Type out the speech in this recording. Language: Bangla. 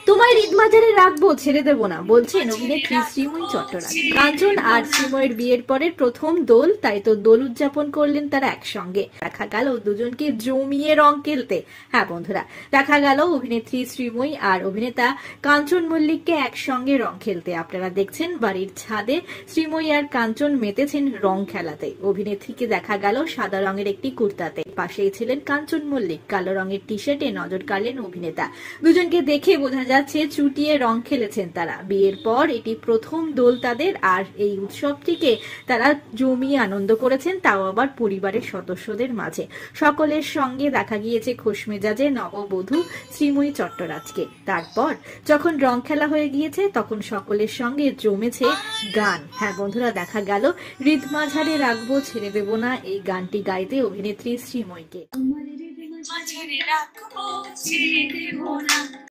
তোমায় হৃদমাজারে রাখবো, ছেড়ে দেবো না, বলছেন অভিনেত্রী শ্রীময়ী চট্টরাজ। কাঞ্চন আর শ্রীময়ীর বিয়ের পরে প্রথম দোল, তাই তো দোল উদযাপন করলেন তারা একসঙ্গে। দেখা গেল দুজনকে জমিয়ে রং খেলতে। হ্যাঁ বন্ধুরা, দেখা গেল অভিনেত্রী শ্রীময়ী আর অভিনেতা কাঞ্চন মল্লিককে একসঙ্গে রং খেলতে। আপনারা দেখছেন বাড়ির ছাদে শ্রীময়ী আর কাঞ্চন মেতেছেন রং খেলাতে। অভিনেত্রীকে দেখা গেল সাদা রঙের একটি কুর্তাতে, পাশেই ছিলেন কাঞ্চন মল্লিক কালো রঙের টি শার্টে নজর কাড়লেন অভিনেতা। দুজনকে দেখে বোঝা যাচ্ছে চুটিয়ে রং খেলেছেন তারা। বিয়ের পর এটি প্রথম দোল তাদের, আর এই উৎসবটিকে তারা জমিয়ে আনন্দ করেছেন, তাও আবার পরিবারের সদস্যদের মাঝে। সকলের সঙ্গে দেখা গিয়েছে খোশ মেজাজে নববধূ শ্রীময়ী চট্টরাজকে। তারপর যখন রং খেলা হয়ে গিয়েছে তখন সকলের সঙ্গে জমেছে গান। হ্যাঁ বন্ধুরা, দেখা গেল হৃদমাঝারে রাখবো, ছেড়ে দেব না, এই গানটি গাইতে অভিনেত্রী শ্রীময়ীকে।